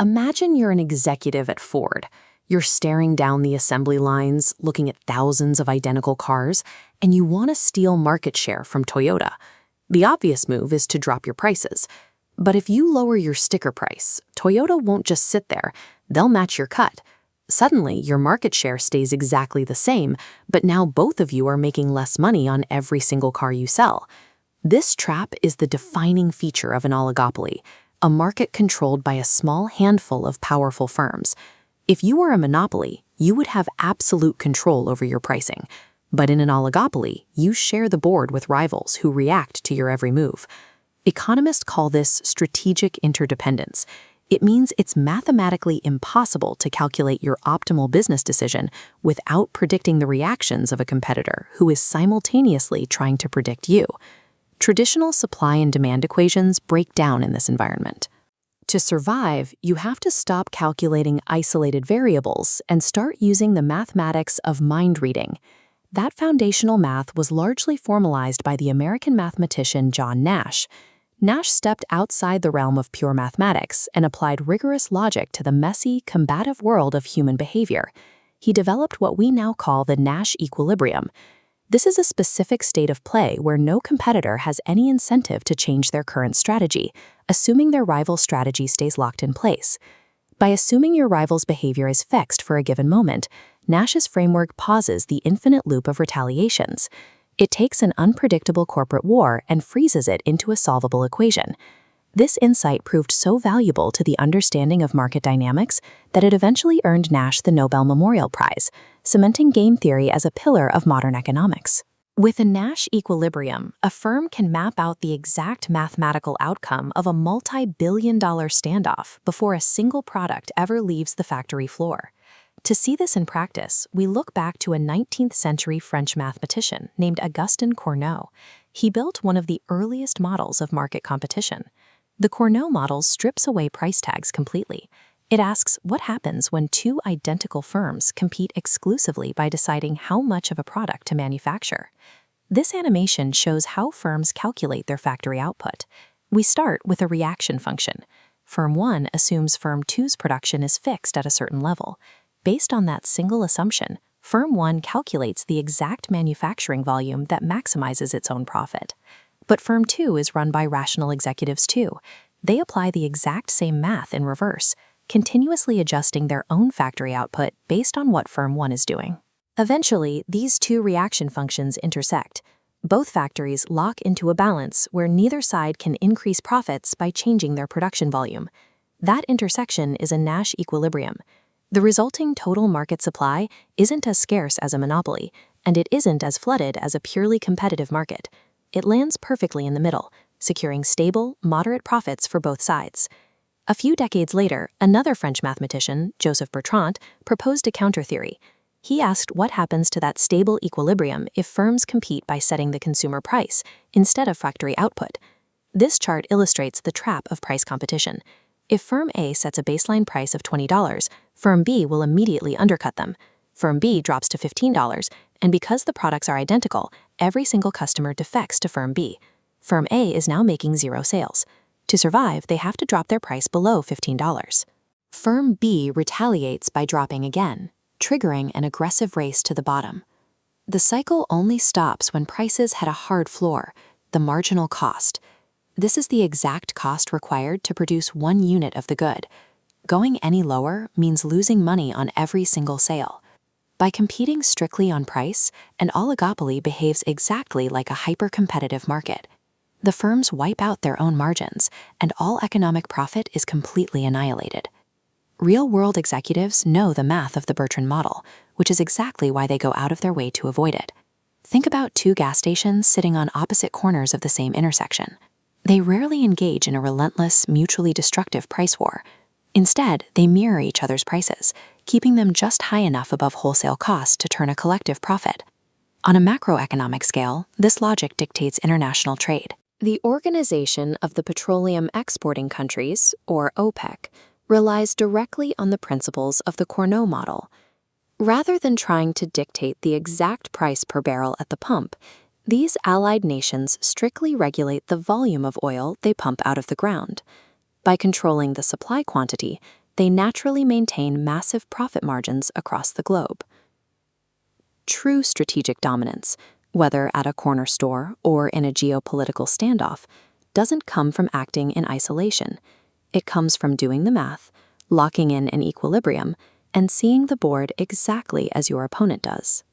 Imagine you're an executive at Ford. You're staring down the assembly lines, looking at thousands of identical cars, and you want to steal market share from Toyota. The obvious move is to drop your prices. But if you lower your sticker price, Toyota won't just sit there. They'll match your cut. Suddenly, your market share stays exactly the same, but now both of you are making less money on every single car you sell. This trap is the defining feature of an oligopoly, a market controlled by a small handful of powerful firms. If you were a monopoly, you would have absolute control over your pricing. But in an oligopoly, you share the board with rivals who react to your every move. Economists call this strategic interdependence. It means it's mathematically impossible to calculate your optimal business decision without predicting the reactions of a competitor who is simultaneously trying to predict you. Traditional supply and demand equations break down in this environment. To survive, you have to stop calculating isolated variables and start using the mathematics of mind reading. That foundational math was largely formalized by the American mathematician John Nash. Nash stepped outside the realm of pure mathematics and applied rigorous logic to the messy, combative world of human behavior. He developed what we now call the Nash equilibrium. This is a specific state of play where no competitor has any incentive to change their current strategy, assuming their rival's strategy stays locked in place. By assuming your rival's behavior is fixed for a given moment, Nash's framework pauses the infinite loop of retaliations. It takes an unpredictable corporate war and freezes it into a solvable equation. This insight proved so valuable to the understanding of market dynamics that it eventually earned Nash the Nobel Memorial Prize, cementing game theory as a pillar of modern economics. With a Nash equilibrium, a firm can map out the exact mathematical outcome of a multi-billion-dollar standoff before a single product ever leaves the factory floor. To see this in practice, we look back to a 19th-century French mathematician named Augustin Cournot. He built one of the earliest models of market competition. The Cournot model strips away price tags completely. It asks what happens when two identical firms compete exclusively by deciding how much of a product to manufacture. This animation shows how firms calculate their factory output. We start with a reaction function. Firm 1 assumes Firm 2's production is fixed at a certain level. Based on that single assumption, Firm 1 calculates the exact manufacturing volume that maximizes its own profit. But Firm 2 is run by rational executives too. They apply the exact same math in reverse, continuously adjusting their own factory output based on what Firm 1 is doing. Eventually, these two reaction functions intersect. Both factories lock into a balance where neither side can increase profits by changing their production volume. That intersection is a Nash equilibrium. The resulting total market supply isn't as scarce as a monopoly, and it isn't as flooded as a purely competitive market. It lands perfectly in the middle, securing stable, moderate profits for both sides. A few decades later, another French mathematician, Joseph Bertrand, proposed a counter-theory. He asked what happens to that stable equilibrium if firms compete by setting the consumer price instead of factory output. This chart illustrates the trap of price competition. If Firm A sets a baseline price of $20, Firm B will immediately undercut them. Firm B drops to $15, and because the products are identical, every single customer defects to Firm B. Firm A is now making zero sales. To survive, they have to drop their price below $15. Firm B retaliates by dropping again, triggering an aggressive race to the bottom. The cycle only stops when prices hit a hard floor, the marginal cost. This is the exact cost required to produce 1 unit of the good. Going any lower means losing money on every single sale. By competing strictly on price, an oligopoly behaves exactly like a hyper-competitive market. The firms wipe out their own margins, and all economic profit is completely annihilated. Real-world executives know the math of the Bertrand model, which is exactly why they go out of their way to avoid it. Think about two gas stations sitting on opposite corners of the same intersection. They rarely engage in a relentless, mutually destructive price war. Instead, they mirror each other's prices, keeping them just high enough above wholesale costs to turn a collective profit. On a macroeconomic scale, this logic dictates international trade. The Organization of the Petroleum Exporting Countries, or OPEC, relies directly on the principles of the Cournot model. Rather than trying to dictate the exact price per barrel at the pump, these allied nations strictly regulate the volume of oil they pump out of the ground. By controlling the supply quantity, they naturally maintain massive profit margins across the globe. True strategic dominance, whether at a corner store or in a geopolitical standoff, doesn't come from acting in isolation. It comes from doing the math, locking in an equilibrium, and seeing the board exactly as your opponent does.